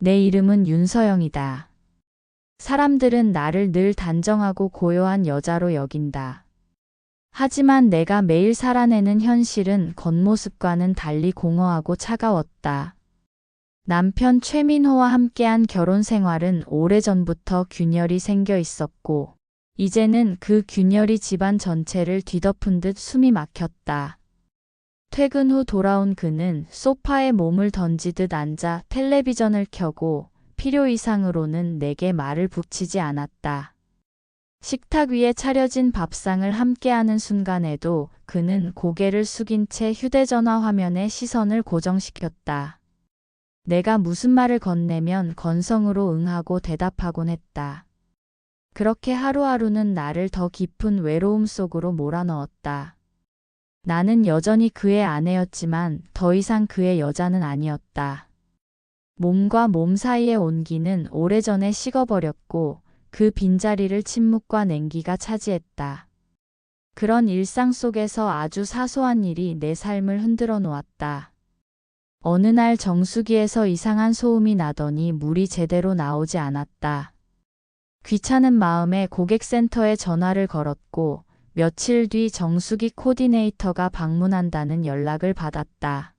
내 이름은 윤서영이다. 사람들은 나를 늘 단정하고 고요한 여자로 여긴다. 하지만 내가 매일 살아내는 현실은 겉모습과는 달리 공허하고 차가웠다. 남편 최민호와 함께한 결혼 생활은 오래전부터 균열이 생겨 있었고, 이제는 그 균열이 집안 전체를 뒤덮은 듯 숨이 막혔다. 퇴근 후 돌아온 그는 소파에 몸을 던지듯 앉아 텔레비전을 켜고 필요 이상으로는 내게 말을 붙이지 않았다. 식탁 위에 차려진 밥상을 함께하는 순간에도 그는 고개를 숙인 채 휴대전화 화면에 시선을 고정시켰다. 내가 무슨 말을 건네면 건성으로 응하고 대답하곤 했다. 그렇게 하루하루는 나를 더 깊은 외로움 속으로 몰아넣었다. 나는 여전히 그의 아내였지만 더 이상 그의 여자는 아니었다. 몸과 몸 사이의 온기는 오래전에 식어버렸고 그 빈자리를 침묵과 냉기가 차지했다. 그런 일상 속에서 아주 사소한 일이 내 삶을 흔들어 놓았다. 어느 날 정수기에서 이상한 소음이 나더니 물이 제대로 나오지 않았다. 귀찮은 마음에 고객센터에 전화를 걸었고 며칠 뒤 정수기 코디네이터가 방문한다는 연락을 받았다.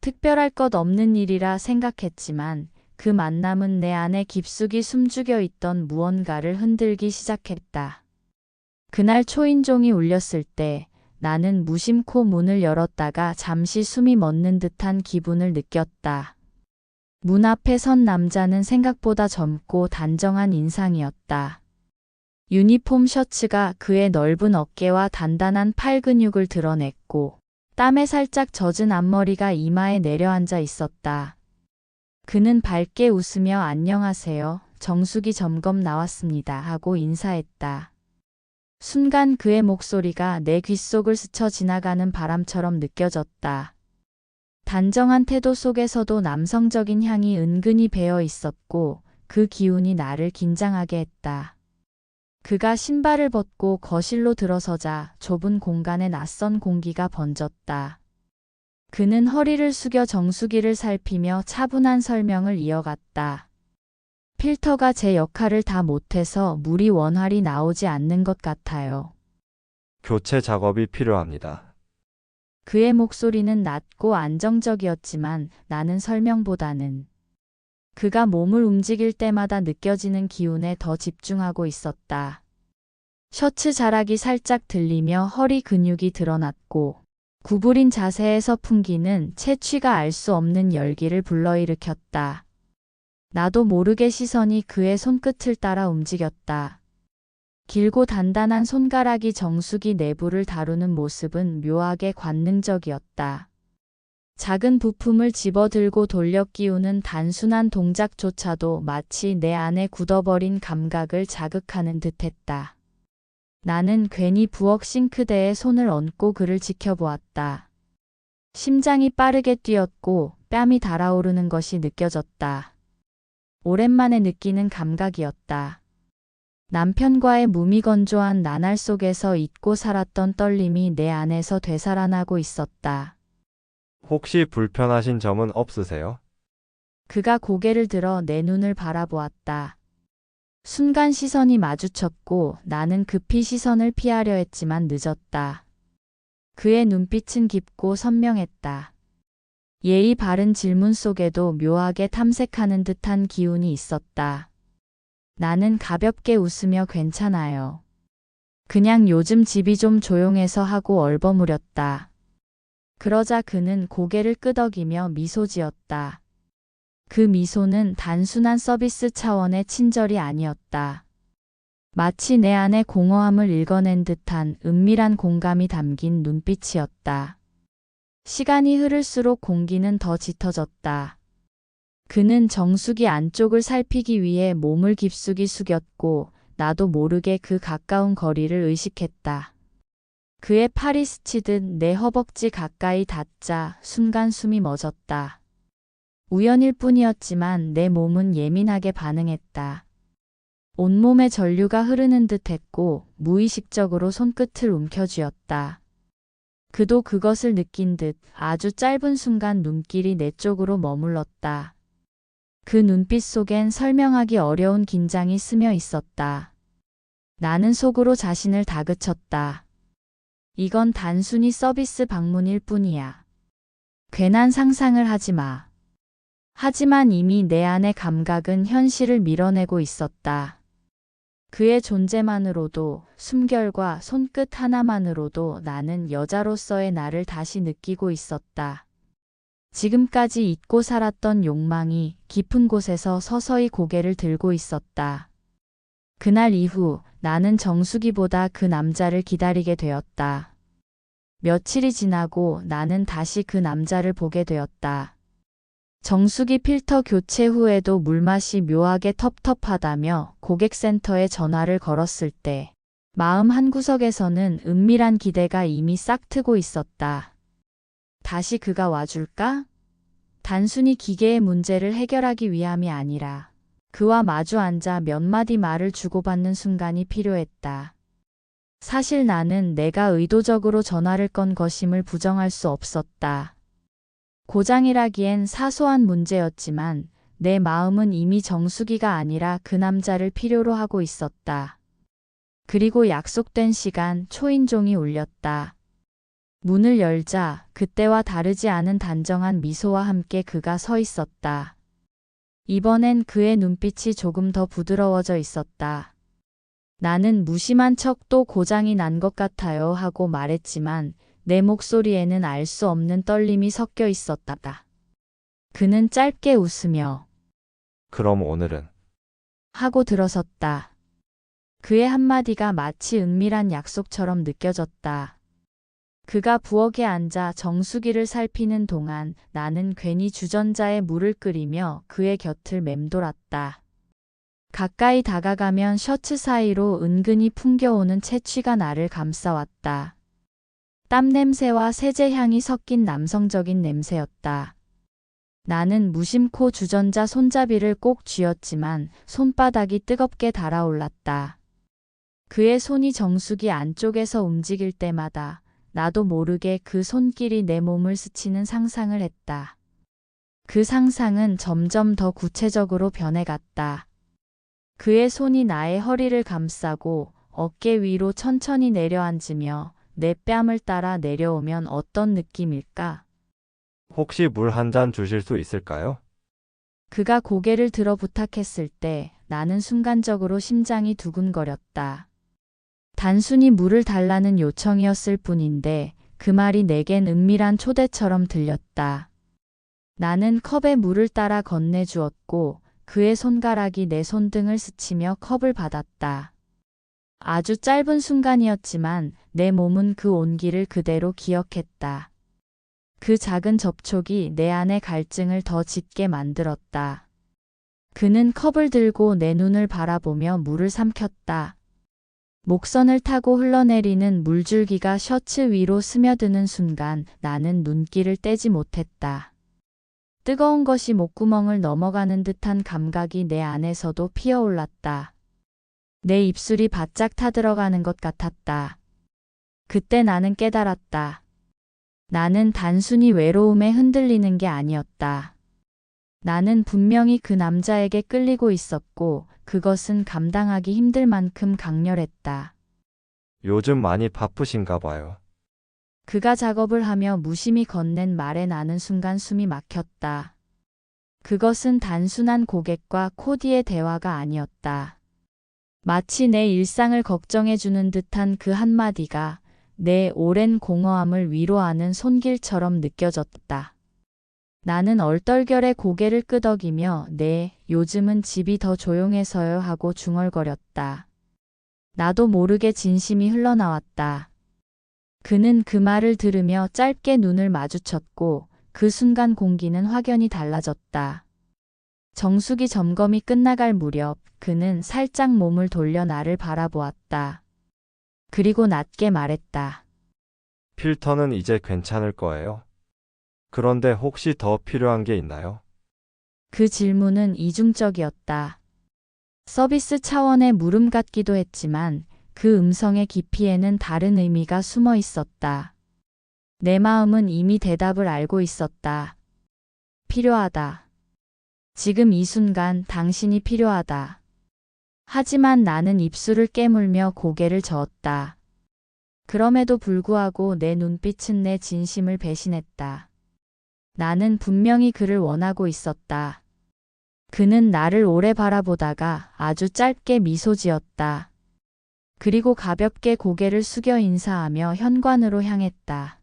특별할 것 없는 일이라 생각했지만 그 만남은 내 안에 깊숙이 숨죽여 있던 무언가를 흔들기 시작했다. 그날 초인종이 울렸을 때 나는 무심코 문을 열었다가 잠시 숨이 멎는 듯한 기분을 느꼈다. 문 앞에 선 남자는 생각보다 젊고 단정한 인상이었다. 유니폼 셔츠가 그의 넓은 어깨와 단단한 팔 근육을 드러냈고 땀에 살짝 젖은 앞머리가 이마에 내려앉아 있었다. 그는 밝게 웃으며 안녕하세요. 정수기 점검 나왔습니다. 하고 인사했다. 순간 그의 목소리가 내 귓속을 스쳐 지나가는 바람처럼 느껴졌다. 단정한 태도 속에서도 남성적인 향이 은근히 배어 있었고 그 기운이 나를 긴장하게 했다. 그가 신발을 벗고 거실로 들어서자 좁은 공간에 낯선 공기가 번졌다. 그는 허리를 숙여 정수기를 살피며 차분한 설명을 이어갔다. 필터가 제 역할을 다 못해서 물이 원활히 나오지 않는 것 같아요. 교체 작업이 필요합니다. 그의 목소리는 낮고 안정적이었지만 나는 설명보다는 그가 몸을 움직일 때마다 느껴지는 기운에 더 집중하고 있었다. 셔츠 자락이 살짝 들리며 허리 근육이 드러났고 구부린 자세에서 풍기는 채취가 알 수 없는 열기를 불러일으켰다. 나도 모르게 시선이 그의 손끝을 따라 움직였다. 길고 단단한 손가락이 정수기 내부를 다루는 모습은 묘하게 관능적이었다. 작은 부품을 집어들고 돌려 끼우는 단순한 동작조차도 마치 내 안에 굳어버린 감각을 자극하는 듯했다. 나는 괜히 부엌 싱크대에 손을 얹고 그를 지켜보았다. 심장이 빠르게 뛰었고 뺨이 달아오르는 것이 느껴졌다. 오랜만에 느끼는 감각이었다. 남편과의 무미건조한 나날 속에서 잊고 살았던 떨림이 내 안에서 되살아나고 있었다. 혹시 불편하신 점은 없으세요? 그가 고개를 들어 내 눈을 바라보았다. 순간 시선이 마주쳤고 나는 급히 시선을 피하려 했지만 늦었다. 그의 눈빛은 깊고 선명했다. 예의 바른 질문 속에도 묘하게 탐색하는 듯한 기운이 있었다. 나는 가볍게 웃으며 괜찮아요. 그냥 요즘 집이 좀 조용해서 하고 얼버무렸다. 그러자 그는 고개를 끄덕이며 미소 지었다. 그 미소는 단순한 서비스 차원의 친절이 아니었다. 마치 내 안의 공허함을 읽어낸 듯한 은밀한 공감이 담긴 눈빛이었다. 시간이 흐를수록 공기는 더 짙어졌다. 그는 정수기 안쪽을 살피기 위해 몸을 깊숙이 숙였고 나도 모르게 그 가까운 거리를 의식했다. 그의 팔이 스치듯 내 허벅지 가까이 닿자 순간 숨이 멎었다. 우연일 뿐이었지만 내 몸은 예민하게 반응했다. 온몸에 전류가 흐르는 듯 했고 무의식적으로 손끝을 움켜쥐었다. 그도 그것을 느낀 듯 아주 짧은 순간 눈길이 내 쪽으로 머물렀다. 그 눈빛 속엔 설명하기 어려운 긴장이 스며 있었다. 나는 속으로 자신을 다그쳤다. 이건 단순히 서비스 방문일 뿐이야. 괜한 상상을 하지 마. 하지만 이미 내 안의 감각은 현실을 밀어내고 있었다. 그의 존재만으로도, 숨결과 손끝 하나만으로도 나는 여자로서의 나를 다시 느끼고 있었다. 지금까지 잊고 살았던 욕망이 깊은 곳에서 서서히 고개를 들고 있었다. 그날 이후 나는 정수기보다 그 남자를 기다리게 되었다. 며칠이 지나고 나는 다시 그 남자를 보게 되었다. 정수기 필터 교체 후에도 물맛이 묘하게 텁텁하다며 고객센터에 전화를 걸었을 때 마음 한구석에서는 은밀한 기대가 이미 싹트고 있었다. 다시 그가 와줄까? 단순히 기계의 문제를 해결하기 위함이 아니라 그와 마주 앉아 몇 마디 말을 주고받는 순간이 필요했다. 사실 나는 내가 의도적으로 전화를 건 것임을 부정할 수 없었다. 고장이라기엔 사소한 문제였지만 내 마음은 이미 정수기가 아니라 그 남자를 필요로 하고 있었다. 그리고 약속된 시간 초인종이 울렸다. 문을 열자 그때와 다르지 않은 단정한 미소와 함께 그가 서 있었다. 이번엔 그의 눈빛이 조금 더 부드러워져 있었다. 나는 무심한 척 또 고장이 난 것 같아요 하고 말했지만 내 목소리에는 알 수 없는 떨림이 섞여 있었다. 그는 짧게 웃으며 그럼 오늘은 하고 들어섰다. 그의 한마디가 마치 은밀한 약속처럼 느껴졌다. 그가 부엌에 앉아 정수기를 살피는 동안 나는 괜히 주전자에 물을 끓이며 그의 곁을 맴돌았다. 가까이 다가가면 셔츠 사이로 은근히 풍겨오는 채취가 나를 감싸왔다. 땀 냄새와 세제 향이 섞인 남성적인 냄새였다. 나는 무심코 주전자 손잡이를 꼭 쥐었지만 손바닥이 뜨겁게 달아올랐다. 그의 손이 정수기 안쪽에서 움직일 때마다 나도 모르게 그 손길이 내 몸을 스치는 상상을 했다. 그 상상은 점점 더 구체적으로 변해갔다. 그의 손이 나의 허리를 감싸고 어깨 위로 천천히 내려앉으며 내 뺨을 따라 내려오면 어떤 느낌일까? 혹시 물 한 잔 주실 수 있을까요? 그가 고개를 들어 부탁했을 때 나는 순간적으로 심장이 두근거렸다. 단순히 물을 달라는 요청이었을 뿐인데 그 말이 내겐 은밀한 초대처럼 들렸다. 나는 컵에 물을 따라 건네주었고 그의 손가락이 내 손등을 스치며 컵을 받았다. 아주 짧은 순간이었지만 내 몸은 그 온기를 그대로 기억했다. 그 작은 접촉이 내 안의 갈증을 더 짙게 만들었다. 그는 컵을 들고 내 눈을 바라보며 물을 삼켰다. 목선을 타고 흘러내리는 물줄기가 셔츠 위로 스며드는 순간 나는 눈길을 떼지 못했다. 뜨거운 것이 목구멍을 넘어가는 듯한 감각이 내 안에서도 피어올랐다. 내 입술이 바짝 타들어가는 것 같았다. 그때 나는 깨달았다. 나는 단순히 외로움에 흔들리는 게 아니었다. 나는 분명히 그 남자에게 끌리고 있었고 그것은 감당하기 힘들 만큼 강렬했다. 요즘 많이 바쁘신가 봐요. 그가 작업을 하며 무심히 건넨 말에 나는 순간 숨이 막혔다. 그것은 단순한 고객과 코디의 대화가 아니었다. 마치 내 일상을 걱정해주는 듯한 그 한마디가 내 오랜 공허함을 위로하는 손길처럼 느껴졌다. 나는 얼떨결에 고개를 끄덕이며 네, 요즘은 집이 더 조용해서요 하고 중얼거렸다. 나도 모르게 진심이 흘러나왔다. 그는 그 말을 들으며 짧게 눈을 마주쳤고 그 순간 공기는 확연히 달라졌다. 정수기 점검이 끝나갈 무렵 그는 살짝 몸을 돌려 나를 바라보았다. 그리고 낮게 말했다. 필터는 이제 괜찮을 거예요. 그런데 혹시 더 필요한 게 있나요? 그 질문은 이중적이었다. 서비스 차원의 물음 같기도 했지만 그 음성의 깊이에는 다른 의미가 숨어 있었다. 내 마음은 이미 대답을 알고 있었다. 필요하다. 지금 이 순간 당신이 필요하다. 하지만 나는 입술을 깨물며 고개를 저었다. 그럼에도 불구하고 내 눈빛은 내 진심을 배신했다. 나는 분명히 그를 원하고 있었다. 그는 나를 오래 바라보다가 아주 짧게 미소 지었다. 그리고 가볍게 고개를 숙여 인사하며 현관으로 향했다.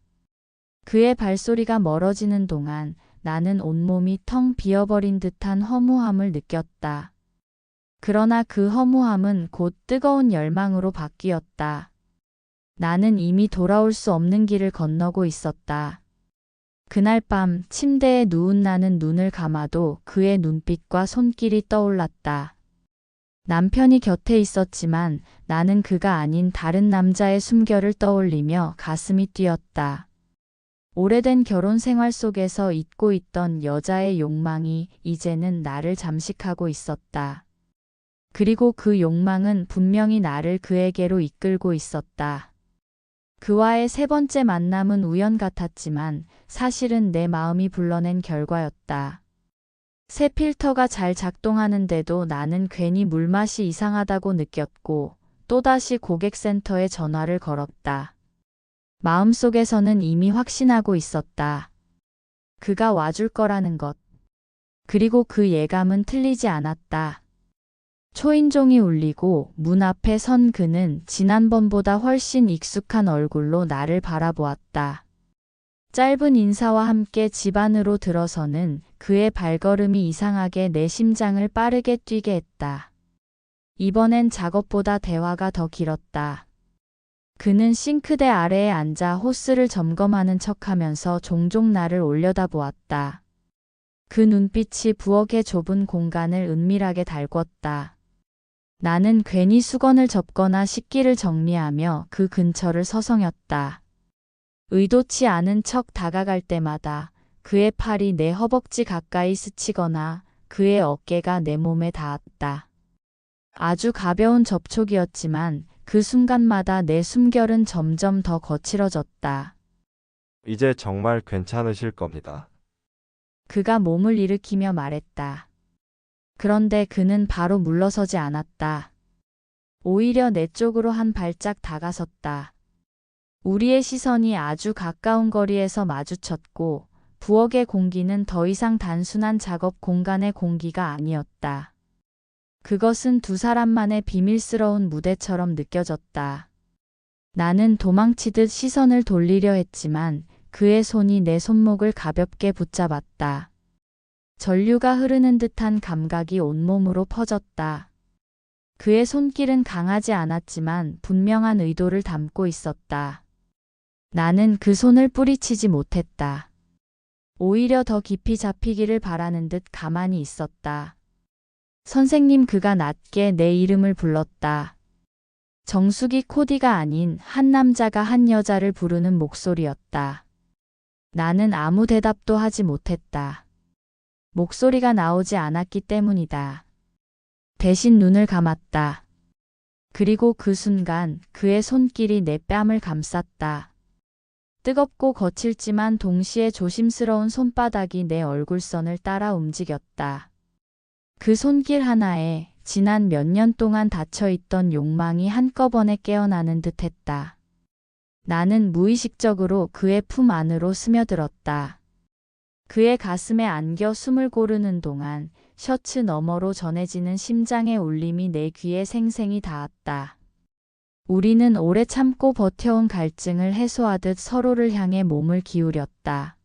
그의 발소리가 멀어지는 동안 나는 온몸이 텅 비어버린 듯한 허무함을 느꼈다. 그러나 그 허무함은 곧 뜨거운 열망으로 바뀌었다. 나는 이미 돌아올 수 없는 길을 건너고 있었다. 그날 밤 침대에 누운 나는 눈을 감아도 그의 눈빛과 손길이 떠올랐다. 남편이 곁에 있었지만 나는 그가 아닌 다른 남자의 숨결을 떠올리며 가슴이 뛰었다. 오래된 결혼 생활 속에서 잊고 있던 여자의 욕망이 이제는 나를 잠식하고 있었다. 그리고 그 욕망은 분명히 나를 그에게로 이끌고 있었다. 그와의 세 번째 만남은 우연 같았지만 사실은 내 마음이 불러낸 결과였다. 새 필터가 잘 작동하는데도 나는 괜히 물맛이 이상하다고 느꼈고 또다시 고객센터에 전화를 걸었다. 마음속에서는 이미 확신하고 있었다. 그가 와줄 거라는 것. 그리고 그 예감은 틀리지 않았다. 초인종이 울리고 문 앞에 선 그는 지난번보다 훨씬 익숙한 얼굴로 나를 바라보았다. 짧은 인사와 함께 집 안으로 들어서는 그의 발걸음이 이상하게 내 심장을 빠르게 뛰게 했다. 이번엔 작업보다 대화가 더 길었다. 그는 싱크대 아래에 앉아 호스를 점검하는 척하면서 종종 나를 올려다보았다. 그 눈빛이 부엌의 좁은 공간을 은밀하게 달궜다. 나는 괜히 수건을 접거나 식기를 정리하며 그 근처를 서성였다. 의도치 않은 척 다가갈 때마다 그의 팔이 내 허벅지 가까이 스치거나 그의 어깨가 내 몸에 닿았다. 아주 가벼운 접촉이었지만 그 순간마다 내 숨결은 점점 더 거칠어졌다. 이제 정말 괜찮으실 겁니다. 그가 몸을 일으키며 말했다. 그런데 그는 바로 물러서지 않았다. 오히려 내 쪽으로 한 발짝 다가섰다. 우리의 시선이 아주 가까운 거리에서 마주쳤고 부엌의 공기는 더 이상 단순한 작업 공간의 공기가 아니었다. 그것은 두 사람만의 비밀스러운 무대처럼 느껴졌다. 나는 도망치듯 시선을 돌리려 했지만 그의 손이 내 손목을 가볍게 붙잡았다. 전류가 흐르는 듯한 감각이 온몸으로 퍼졌다. 그의 손길은 강하지 않았지만 분명한 의도를 담고 있었다. 나는 그 손을 뿌리치지 못했다. 오히려 더 깊이 잡히기를 바라는 듯 가만히 있었다. 선생님, 그가 낮게 내 이름을 불렀다. 정수기 코디가 아닌 한 남자가 한 여자를 부르는 목소리였다. 나는 아무 대답도 하지 못했다. 목소리가 나오지 않았기 때문이다. 대신 눈을 감았다. 그리고 그 순간 그의 손길이 내 뺨을 감쌌다. 뜨겁고 거칠지만 동시에 조심스러운 손바닥이 내 얼굴선을 따라 움직였다. 그 손길 하나에 지난 몇 년 동안 닫혀있던 욕망이 한꺼번에 깨어나는 듯 했다. 나는 무의식적으로 그의 품 안으로 스며들었다. 그의 가슴에 안겨 숨을 고르는 동안 셔츠 너머로 전해지는 심장의 울림이 내 귀에 생생히 닿았다. 우리는 오래 참고 버텨온 갈증을 해소하듯 서로를 향해 몸을 기울였다.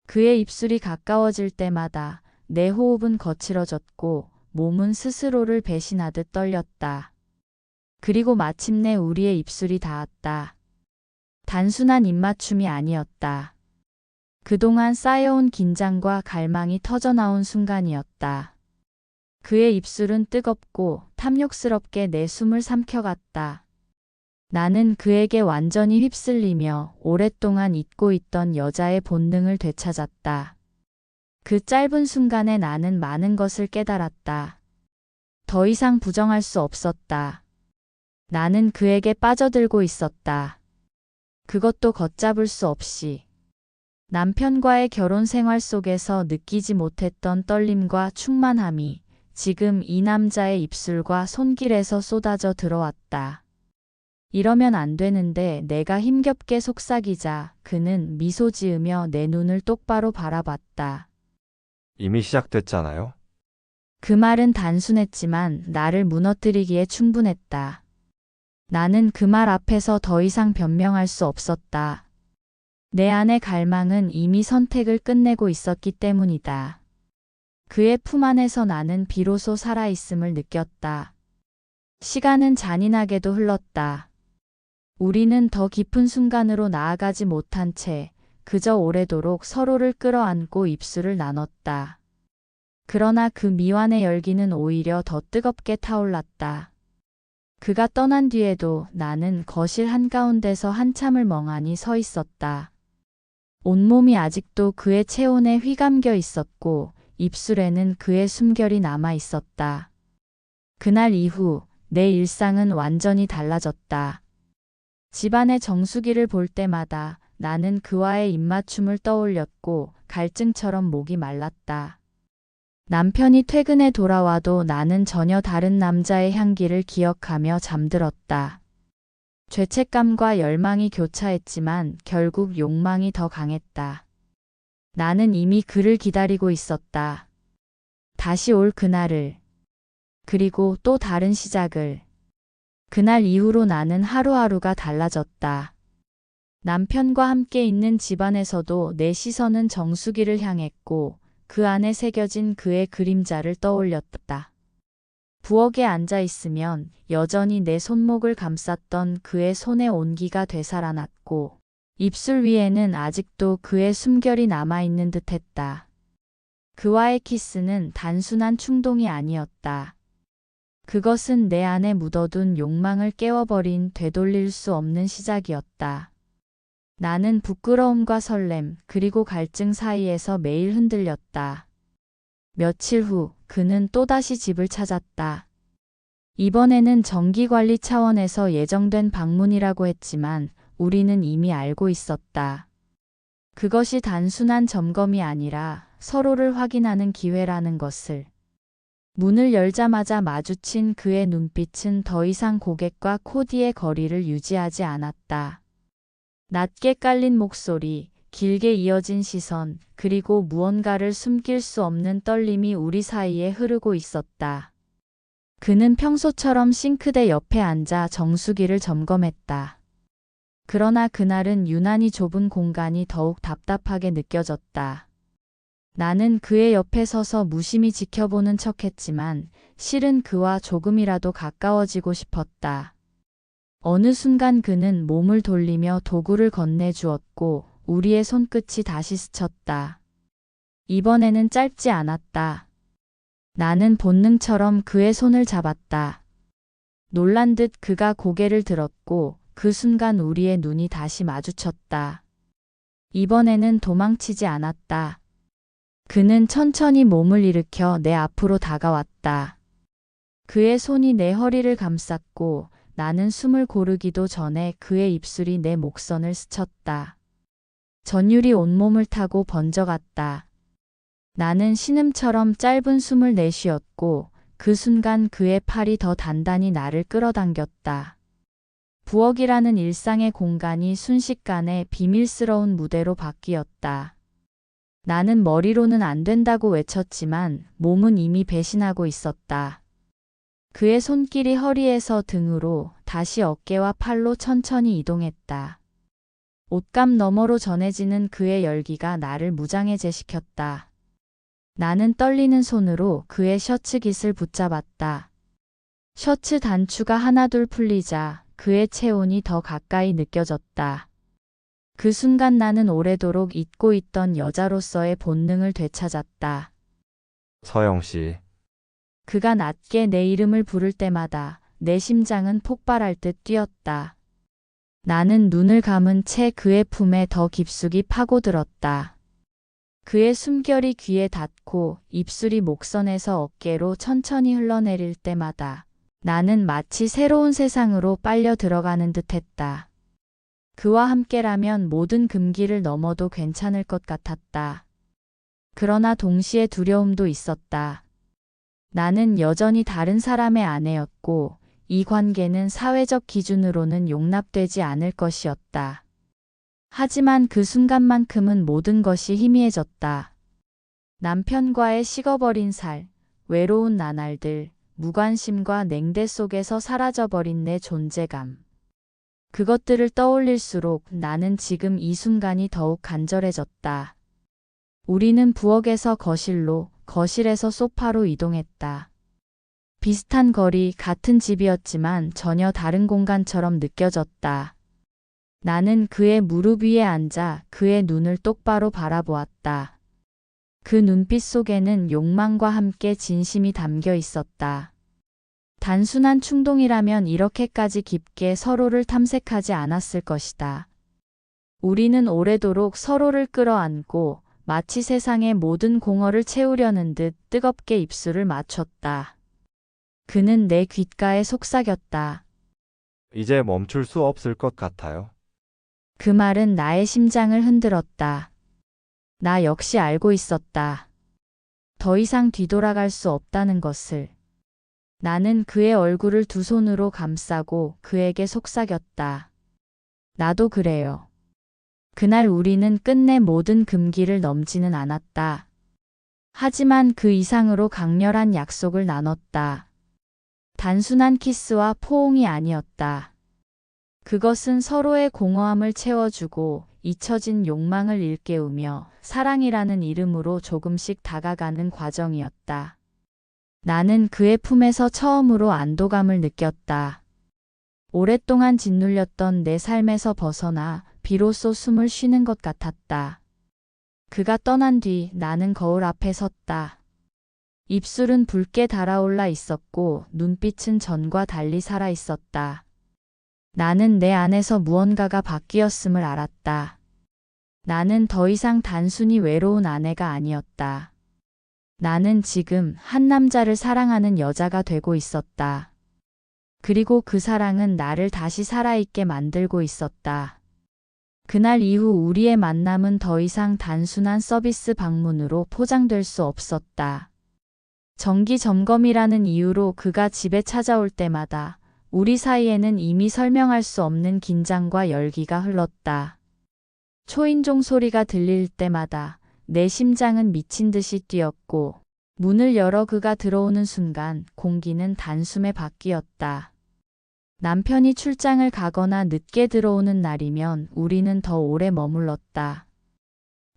그의 입술이 가까워질 때마다 내 호흡은 거칠어졌고 몸은 스스로를 배신하듯 떨렸다. 그리고 마침내 우리의 입술이 닿았다. 단순한 입맞춤이 아니었다. 그동안 쌓여온 긴장과 갈망이 터져나온 순간이었다. 그의 입술은 뜨겁고 탐욕스럽게 내 숨을 삼켜갔다. 나는 그에게 완전히 휩쓸리며 오랫동안 잊고 있던 여자의 본능을 되찾았다. 그 짧은 순간에 나는 많은 것을 깨달았다. 더 이상 부정할 수 없었다. 나는 그에게 빠져들고 있었다. 그것도 걷잡을 수 없이. 남편과의 결혼 생활 속에서 느끼지 못했던 떨림과 충만함이 지금 이 남자의 입술과 손길에서 쏟아져 들어왔다. 이러면 안 되는데 내가 힘겹게 속삭이자 그는 미소 지으며 내 눈을 똑바로 바라봤다. 이미 시작됐잖아요. 그 말은 단순했지만 나를 무너뜨리기에 충분했다. 나는 그 말 앞에서 더 이상 변명할 수 없었다. 내 안의 갈망은 이미 선택을 끝내고 있었기 때문이다. 그의 품 안에서 나는 비로소 살아있음을 느꼈다. 시간은 잔인하게도 흘렀다. 우리는 더 깊은 순간으로 나아가지 못한 채 그저 오래도록 서로를 끌어안고 입술을 나눴다. 그러나 그 미완의 열기는 오히려 더 뜨겁게 타올랐다. 그가 떠난 뒤에도 나는 거실 한가운데서 한참을 멍하니 서 있었다. 온몸이 아직도 그의 체온에 휘감겨 있었고 입술에는 그의 숨결이 남아 있었다. 그날 이후 내 일상은 완전히 달라졌다. 집안의 정수기를 볼 때마다 나는 그와의 입맞춤을 떠올렸고 갈증처럼 목이 말랐다. 남편이 퇴근해 돌아와도 나는 전혀 다른 남자의 향기를 기억하며 잠들었다. 죄책감과 열망이 교차했지만 결국 욕망이 더 강했다. 나는 이미 그를 기다리고 있었다. 다시 올 그날을. 그리고 또 다른 시작을. 그날 이후로 나는 하루하루가 달라졌다. 남편과 함께 있는 집안에서도 내 시선은 정수기를 향했고 그 안에 새겨진 그의 그림자를 떠올렸다. 부엌에 앉아 있으면 여전히 내 손목을 감쌌던 그의 손의 온기가 되살아났고 입술 위에는 아직도 그의 숨결이 남아있는 듯했다. 그와의 키스는 단순한 충동이 아니었다. 그것은 내 안에 묻어둔 욕망을 깨워버린 되돌릴 수 없는 시작이었다. 나는 부끄러움과 설렘 그리고 갈증 사이에서 매일 흔들렸다. 며칠 후 그는 또다시 집을 찾았다. 이번에는 정기관리 차원에서 예정된 방문이라고 했지만 우리는 이미 알고 있었다. 그것이 단순한 점검이 아니라 서로를 확인하는 기회라는 것을. 문을 열자마자 마주친 그의 눈빛은 더 이상 고객과 코디의 거리를 유지하지 않았다. 낮게 깔린 목소리, 길게 이어진 시선, 그리고 무언가를 숨길 수 없는 떨림이 우리 사이에 흐르고 있었다. 그는 평소처럼 싱크대 옆에 앉아 정수기를 점검했다. 그러나 그날은 유난히 좁은 공간이 더욱 답답하게 느껴졌다. 나는 그의 옆에 서서 무심히 지켜보는 척했지만 실은 그와 조금이라도 가까워지고 싶었다. 어느 순간 그는 몸을 돌리며 도구를 건네주었고 우리의 손끝이 다시 스쳤다. 이번에는 짧지 않았다. 나는 본능처럼 그의 손을 잡았다. 놀란 듯 그가 고개를 들었고 그 순간 우리의 눈이 다시 마주쳤다. 이번에는 도망치지 않았다. 그는 천천히 몸을 일으켜 내 앞으로 다가왔다. 그의 손이 내 허리를 감쌌고 나는 숨을 고르기도 전에 그의 입술이 내 목선을 스쳤다. 전율이 온몸을 타고 번져갔다. 나는 신음처럼 짧은 숨을 내쉬었고 그 순간 그의 팔이 더 단단히 나를 끌어당겼다. 부엌이라는 일상의 공간이 순식간에 비밀스러운 무대로 바뀌었다. 나는 머리로는 안 된다고 외쳤지만 몸은 이미 배신하고 있었다. 그의 손길이 허리에서 등으로 다시 어깨와 팔로 천천히 이동했다. 옷감 너머로 전해지는 그의 열기가 나를 무장해제시켰다. 나는 떨리는 손으로 그의 셔츠 깃을 붙잡았다. 셔츠 단추가 하나둘 풀리자 그의 체온이 더 가까이 느껴졌다. 그 순간 나는 오래도록 잊고 있던 여자로서의 본능을 되찾았다. 서영 씨, 그가 낮게 내 이름을 부를 때마다 내 심장은 폭발할 듯 뛰었다. 나는 눈을 감은 채 그의 품에 더 깊숙이 파고들었다. 그의 숨결이 귀에 닿고 입술이 목선에서 어깨로 천천히 흘러내릴 때마다 나는 마치 새로운 세상으로 빨려 들어가는 듯했다. 그와 함께라면 모든 금기를 넘어도 괜찮을 것 같았다. 그러나 동시에 두려움도 있었다. 나는 여전히 다른 사람의 아내였고 이 관계는 사회적 기준으로는 용납되지 않을 것이었다. 하지만 그 순간만큼은 모든 것이 희미해졌다. 남편과의 식어버린 살, 외로운 나날들, 무관심과 냉대 속에서 사라져버린 내 존재감. 그것들을 떠올릴수록 나는 지금 이 순간이 더욱 간절해졌다. 우리는 부엌에서 거실로, 거실에서 소파로 이동했다. 비슷한 거리, 같은 집이었지만 전혀 다른 공간처럼 느껴졌다. 나는 그의 무릎 위에 앉아 그의 눈을 똑바로 바라보았다. 그 눈빛 속에는 욕망과 함께 진심이 담겨 있었다. 단순한 충동이라면 이렇게까지 깊게 서로를 탐색하지 않았을 것이다. 우리는 오래도록 서로를 끌어안고 마치 세상의 모든 공허를 채우려는 듯 뜨겁게 입술을 맞췄다. 그는 내 귓가에 속삭였다. 이제 멈출 수 없을 것 같아요. 그 말은 나의 심장을 흔들었다. 나 역시 알고 있었다. 더 이상 뒤돌아갈 수 없다는 것을. 나는 그의 얼굴을 두 손으로 감싸고 그에게 속삭였다. 나도 그래요. 그날 우리는 끝내 모든 금기를 넘지는 않았다. 하지만 그 이상으로 강렬한 약속을 나눴다. 단순한 키스와 포옹이 아니었다. 그것은 서로의 공허함을 채워주고 잊혀진 욕망을 일깨우며 사랑이라는 이름으로 조금씩 다가가는 과정이었다. 나는 그의 품에서 처음으로 안도감을 느꼈다. 오랫동안 짓눌렸던 내 삶에서 벗어나 비로소 숨을 쉬는 것 같았다. 그가 떠난 뒤 나는 거울 앞에 섰다. 입술은 붉게 달아올라 있었고 눈빛은 전과 달리 살아 있었다. 나는 내 안에서 무언가가 바뀌었음을 알았다. 나는 더 이상 단순히 외로운 아내가 아니었다. 나는 지금 한 남자를 사랑하는 여자가 되고 있었다. 그리고 그 사랑은 나를 다시 살아있게 만들고 있었다. 그날 이후 우리의 만남은 더 이상 단순한 서비스 방문으로 포장될 수 없었다. 정기 점검이라는 이유로 그가 집에 찾아올 때마다 우리 사이에는 이미 설명할 수 없는 긴장과 열기가 흘렀다. 초인종 소리가 들릴 때마다 내 심장은 미친 듯이 뛰었고 문을 열어 그가 들어오는 순간 공기는 단숨에 바뀌었다. 남편이 출장을 가거나 늦게 들어오는 날이면 우리는 더 오래 머물렀다.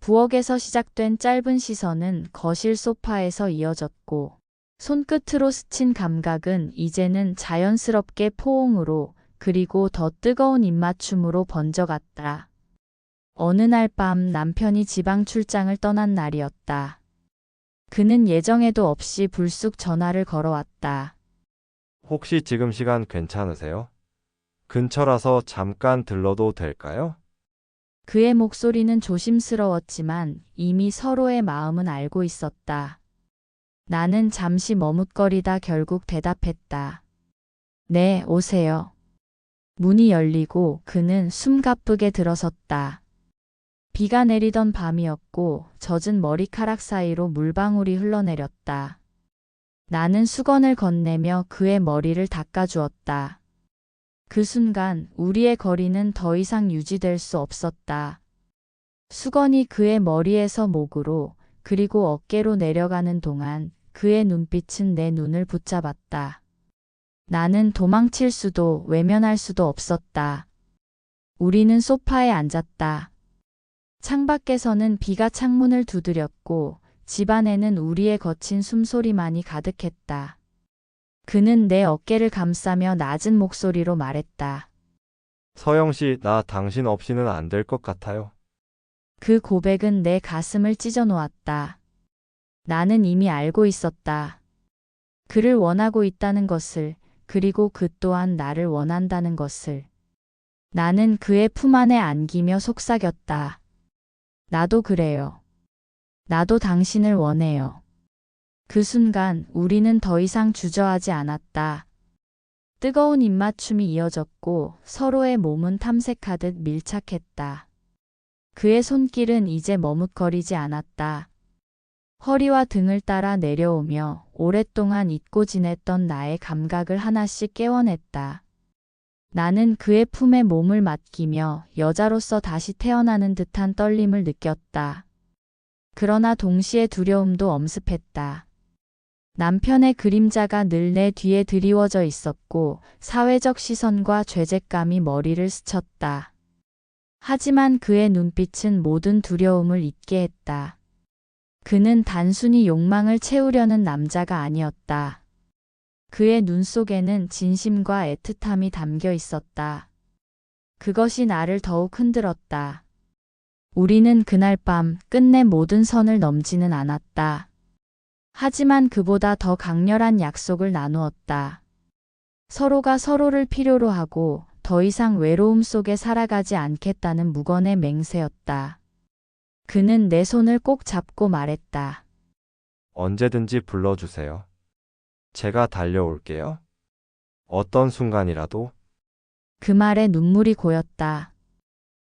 부엌에서 시작된 짧은 시선은 거실 소파에서 이어졌고 손끝으로 스친 감각은 이제는 자연스럽게 포옹으로 그리고 더 뜨거운 입맞춤으로 번져갔다. 어느 날 밤 남편이 지방 출장을 떠난 날이었다. 그는 예정에도 없이 불쑥 전화를 걸어왔다. 혹시 지금 시간 괜찮으세요? 근처라서 잠깐 들러도 될까요? 그의 목소리는 조심스러웠지만 이미 서로의 마음은 알고 있었다. 나는 잠시 머뭇거리다 결국 대답했다. 네, 오세요. 문이 열리고 그는 숨가쁘게 들어섰다. 비가 내리던 밤이었고 젖은 머리카락 사이로 물방울이 흘러내렸다. 나는 수건을 건네며 그의 머리를 닦아주었다. 그 순간 우리의 거리는 더 이상 유지될 수 없었다. 수건이 그의 머리에서 목으로 그리고 어깨로 내려가는 동안 그의 눈빛은 내 눈을 붙잡았다. 나는 도망칠 수도 외면할 수도 없었다. 우리는 소파에 앉았다. 창밖에서는 비가 창문을 두드렸고 집 안에는 우리의 거친 숨소리만이 가득했다. 그는 내 어깨를 감싸며 낮은 목소리로 말했다. 서영 씨, 나 당신 없이는 안 될 것 같아요. 그 고백은 내 가슴을 찢어 놓았다. 나는 이미 알고 있었다. 그를 원하고 있다는 것을, 그리고 그 또한 나를 원한다는 것을. 나는 그의 품 안에 안기며 속삭였다. 나도 그래요. 나도 당신을 원해요. 그 순간 우리는 더 이상 주저하지 않았다. 뜨거운 입맞춤이 이어졌고 서로의 몸은 탐색하듯 밀착했다. 그의 손길은 이제 머뭇거리지 않았다. 허리와 등을 따라 내려오며 오랫동안 잊고 지냈던 나의 감각을 하나씩 깨워냈다. 나는 그의 품에 몸을 맡기며 여자로서 다시 태어나는 듯한 떨림을 느꼈다. 그러나 동시에 두려움도 엄습했다. 남편의 그림자가 늘 내 뒤에 드리워져 있었고 사회적 시선과 죄책감이 머리를 스쳤다. 하지만 그의 눈빛은 모든 두려움을 잊게 했다. 그는 단순히 욕망을 채우려는 남자가 아니었다. 그의 눈 속에는 진심과 애틋함이 담겨 있었다. 그것이 나를 더욱 흔들었다. 우리는 그날 밤 끝내 모든 선을 넘지는 않았다. 하지만 그보다 더 강렬한 약속을 나누었다. 서로가 서로를 필요로 하고 더 이상 외로움 속에 살아가지 않겠다는 무건의 맹세였다. 그는 내 손을 꼭 잡고 말했다. 언제든지 불러주세요. 제가 달려올게요. 어떤 순간이라도. 그 말에 눈물이 고였다.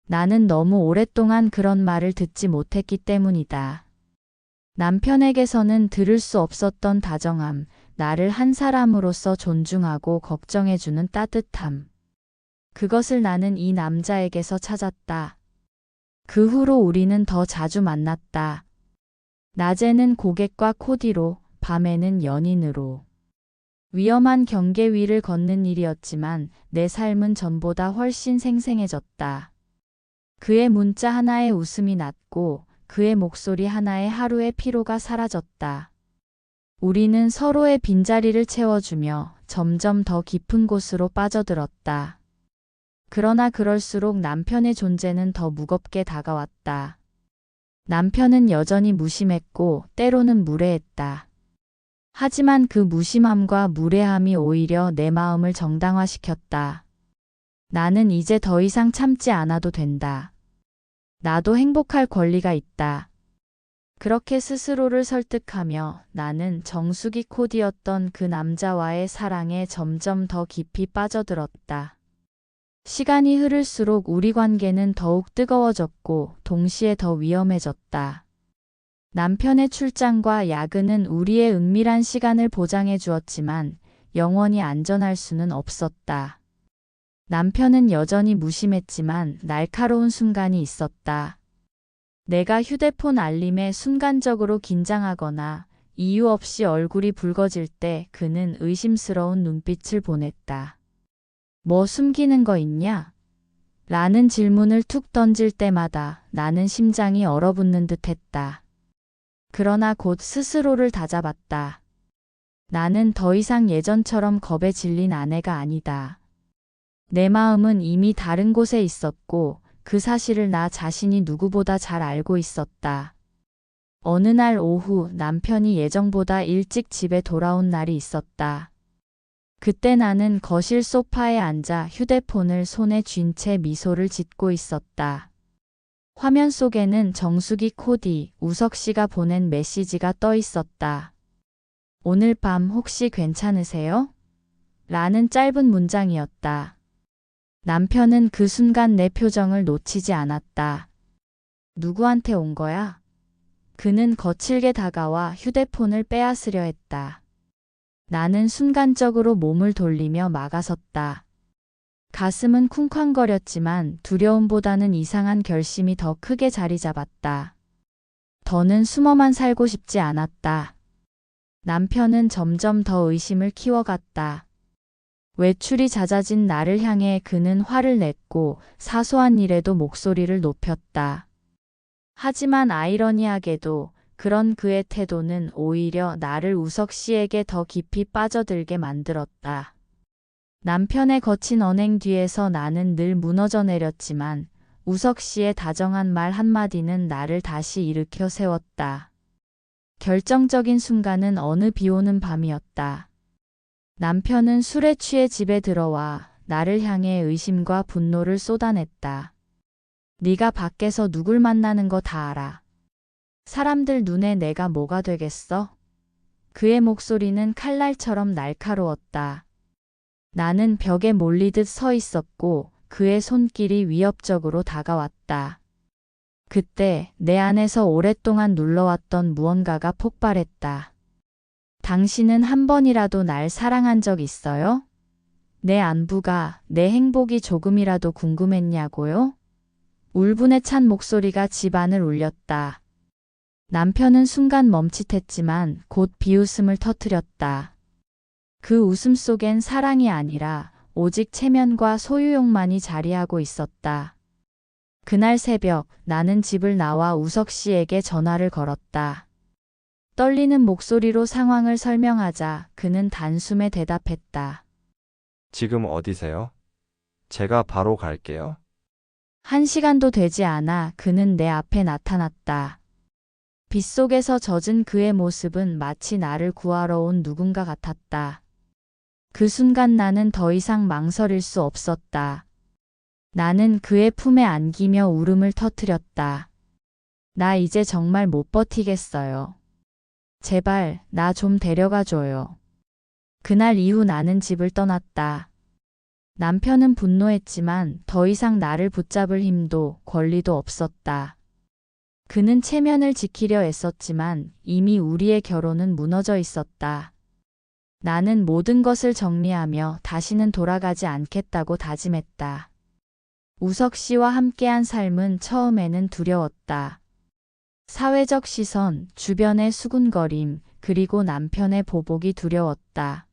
나는 너무 오랫동안 그런 말을 듣지 못했기 때문이다. 남편에게서는 들을 수 없었던 다정함, 나를 한 사람으로서 존중하고 걱정해주는 따뜻함. 그것을 나는 이 남자에게서 찾았다. 그 후로 우리는 더 자주 만났다. 낮에는 고객과 코디로, 밤에는 연인으로. 위험한 경계 위를 걷는 일이었지만 내 삶은 전보다 훨씬 생생해졌다. 그의 문자 하나에 웃음이 났고 그의 목소리 하나에 하루의 피로가 사라졌다. 우리는 서로의 빈자리를 채워주며 점점 더 깊은 곳으로 빠져들었다. 그러나 그럴수록 남편의 존재는 더 무겁게 다가왔다. 남편은 여전히 무심했고 때로는 무례했다. 하지만 그 무심함과 무례함이 오히려 내 마음을 정당화시켰다. 나는 이제 더 이상 참지 않아도 된다. 나도 행복할 권리가 있다. 그렇게 스스로를 설득하며 나는 정수기 코디였던 그 남자와의 사랑에 점점 더 깊이 빠져들었다. 시간이 흐를수록 우리 관계는 더욱 뜨거워졌고 동시에 더 위험해졌다. 남편의 출장과 야근은 우리의 은밀한 시간을 보장해 주었지만 영원히 안전할 수는 없었다. 남편은 여전히 무심했지만 날카로운 순간이 있었다. 내가 휴대폰 알림에 순간적으로 긴장하거나 이유 없이 얼굴이 붉어질 때 그는 의심스러운 눈빛을 보냈다. 뭐 숨기는 거 있냐? 라는 질문을 툭 던질 때마다 나는 심장이 얼어붙는 듯 했다. 그러나 곧 스스로를 다잡았다. 나는 더 이상 예전처럼 겁에 질린 아내가 아니다. 내 마음은 이미 다른 곳에 있었고 그 사실을 나 자신이 누구보다 잘 알고 있었다. 어느 날 오후 남편이 예정보다 일찍 집에 돌아온 날이 있었다. 그때 나는 거실 소파에 앉아 휴대폰을 손에 쥔 채 미소를 짓고 있었다. 화면 속에는 정수기 코디, 우석 씨가 보낸 메시지가 떠 있었다. 오늘 밤 혹시 괜찮으세요? 라는 짧은 문장이었다. 남편은 그 순간 내 표정을 놓치지 않았다. 누구한테 온 거야? 그는 거칠게 다가와 휴대폰을 빼앗으려 했다. 나는 순간적으로 몸을 돌리며 막아섰다. 가슴은 쿵쾅거렸지만 두려움보다는 이상한 결심이 더 크게 자리 잡았다. 더는 숨어만 살고 싶지 않았다. 남편은 점점 더 의심을 키워갔다. 외출이 잦아진 나를 향해 그는 화를 냈고 사소한 일에도 목소리를 높였다. 하지만 아이러니하게도 그런 그의 태도는 오히려 나를 우석 씨에게 더 깊이 빠져들게 만들었다. 남편의 거친 언행 뒤에서 나는 늘 무너져 내렸지만 우석 씨의 다정한 말 한마디는 나를 다시 일으켜 세웠다. 결정적인 순간은 어느 비오는 밤이었다. 남편은 술에 취해 집에 들어와 나를 향해 의심과 분노를 쏟아냈다. 네가 밖에서 누굴 만나는 거 다 알아. 사람들 눈에 내가 뭐가 되겠어? 그의 목소리는 칼날처럼 날카로웠다. 나는 벽에 몰리듯 서 있었고 그의 손길이 위협적으로 다가왔다. 그때 내 안에서 오랫동안 눌러왔던 무언가가 폭발했다. 당신은 한 번이라도 날 사랑한 적 있어요? 내 안부가, 내 행복이 조금이라도 궁금했냐고요? 울분에 찬 목소리가 집안을 울렸다. 남편은 순간 멈칫했지만 곧 비웃음을 터뜨렸다. 그 웃음 속엔 사랑이 아니라 오직 체면과 소유욕만이 자리하고 있었다. 그날 새벽 나는 집을 나와 우석 씨에게 전화를 걸었다. 떨리는 목소리로 상황을 설명하자 그는 단숨에 대답했다. 지금 어디세요? 제가 바로 갈게요. 1시간도 되지 않아 그는 내 앞에 나타났다. 빗속에서 젖은 그의 모습은 마치 나를 구하러 온 누군가 같았다. 그 순간 나는 더 이상 망설일 수 없었다. 나는 그의 품에 안기며 울음을 터뜨렸다. 나 이제 정말 못 버티겠어요. 제발 나 좀 데려가 줘요. 그날 이후 나는 집을 떠났다. 남편은 분노했지만 더 이상 나를 붙잡을 힘도 권리도 없었다. 그는 체면을 지키려 애썼지만 이미 우리의 결혼은 무너져 있었다. 나는 모든 것을 정리하며 다시는 돌아가지 않겠다고 다짐했다. 우석 씨와 함께한 삶은 처음에는 두려웠다. 사회적 시선, 주변의 수군거림, 그리고 남편의 보복이 두려웠다.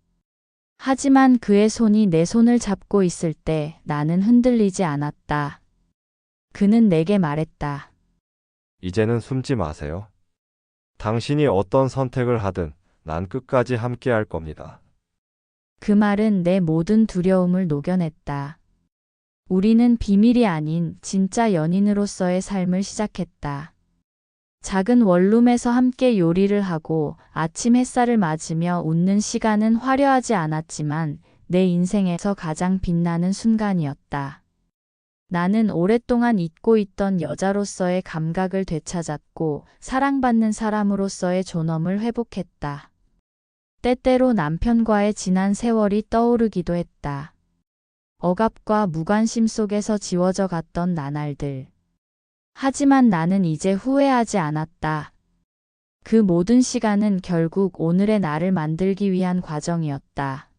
하지만 그의 손이 내 손을 잡고 있을 때 나는 흔들리지 않았다. 그는 내게 말했다. 이제는 숨지 마세요. 당신이 어떤 선택을 하든 난 끝까지 함께 할 겁니다. 그 말은 내 모든 두려움을 녹여냈다. 우리는 비밀이 아닌 진짜 연인으로서의 삶을 시작했다. 작은 원룸에서 함께 요리를 하고 아침 햇살을 맞으며 웃는 시간은 화려하지 않았지만 내 인생에서 가장 빛나는 순간이었다. 나는 오랫동안 잊고 있던 여자로서의 감각을 되찾았고 사랑받는 사람으로서의 존엄을 회복했다. 때때로 남편과의 지난 세월이 떠오르기도 했다. 억압과 무관심 속에서 지워져 갔던 나날들. 하지만 나는 이제 후회하지 않았다. 그 모든 시간은 결국 오늘의 나를 만들기 위한 과정이었다.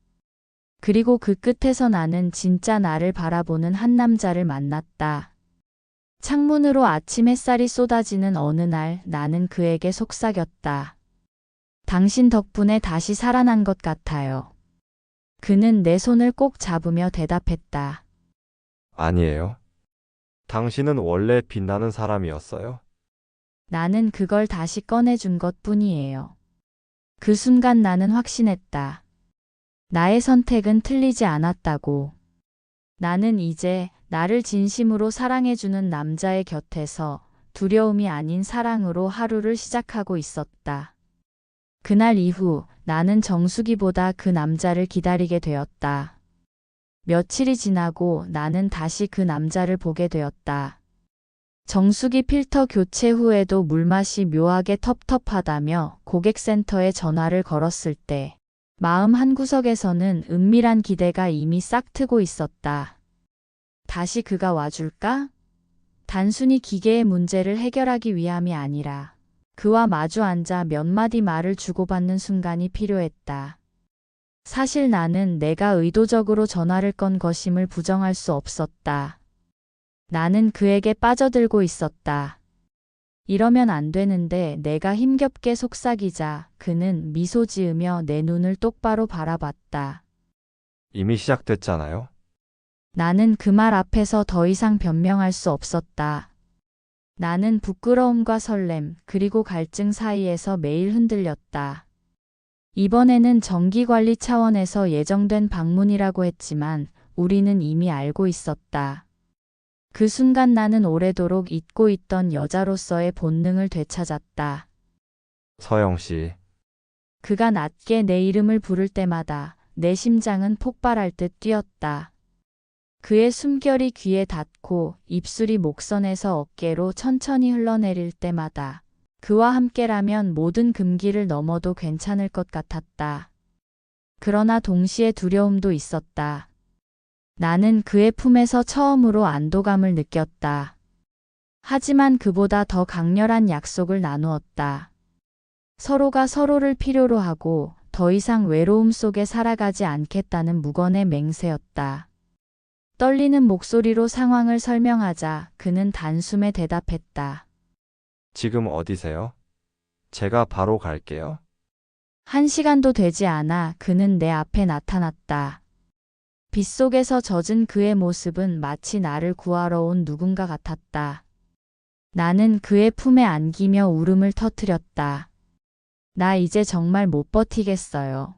그리고 그 끝에서 나는 진짜 나를 바라보는 한 남자를 만났다. 창문으로 아침 햇살이 쏟아지는 어느 날 나는 그에게 속삭였다. 당신 덕분에 다시 살아난 것 같아요. 그는 내 손을 꼭 잡으며 대답했다. 아니에요. 당신은 원래 빛나는 사람이었어요. 나는 그걸 다시 꺼내준 것 뿐이에요. 그 순간 나는 확신했다. 나의 선택은 틀리지 않았다고. 나는 이제 나를 진심으로 사랑해주는 남자의 곁에서 두려움이 아닌 사랑으로 하루를 시작하고 있었다. 그날 이후 나는 정수기보다 그 남자를 기다리게 되었다. 며칠이 지나고 나는 다시 그 남자를 보게 되었다. 정수기 필터 교체 후에도 물맛이 묘하게 텁텁하다며 고객센터에 전화를 걸었을 때 마음 한구석에서는 은밀한 기대가 이미 싹트고 있었다. 다시 그가 와줄까? 단순히 기계의 문제를 해결하기 위함이 아니라 그와 마주 앉아 몇 마디 말을 주고받는 순간이 필요했다. 사실 나는 내가 의도적으로 전화를 건 것임을 부정할 수 없었다. 나는 그에게 빠져들고 있었다. 이러면 안 되는데 내가 힘겹게 속삭이자 그는 미소 지으며 내 눈을 똑바로 바라봤다. 이미 시작됐잖아요. 나는 그 말 앞에서 더 이상 변명할 수 없었다. 나는 부끄러움과 설렘, 그리고 갈증 사이에서 매일 흔들렸다. 이번에는 정기관리 차원에서 예정된 방문이라고 했지만 우리는 이미 알고 있었다. 그 순간 나는 오래도록 잊고 있던 여자로서의 본능을 되찾았다. 서영 씨, 그가 낮게 내 이름을 부를 때마다 내 심장은 폭발할 듯 뛰었다. 그의 숨결이 귀에 닿고 입술이 목선에서 어깨로 천천히 흘러내릴 때마다 그와 함께라면 모든 금기를 넘어도 괜찮을 것 같았다. 그러나 동시에 두려움도 있었다. 나는 그의 품에서 처음으로 안도감을 느꼈다. 하지만 그보다 더 강렬한 약속을 나누었다. 서로가 서로를 필요로 하고 더 이상 외로움 속에 살아가지 않겠다는 무건의 맹세였다. 떨리는 목소리로 상황을 설명하자 그는 단숨에 대답했다. 지금 어디세요? 제가 바로 갈게요. 1시간도 되지 않아 그는 내 앞에 나타났다. 빗속에서 젖은 그의 모습은 마치 나를 구하러 온 누군가 같았다. 나는 그의 품에 안기며 울음을 터뜨렸다. 나 이제 정말 못 버티겠어요.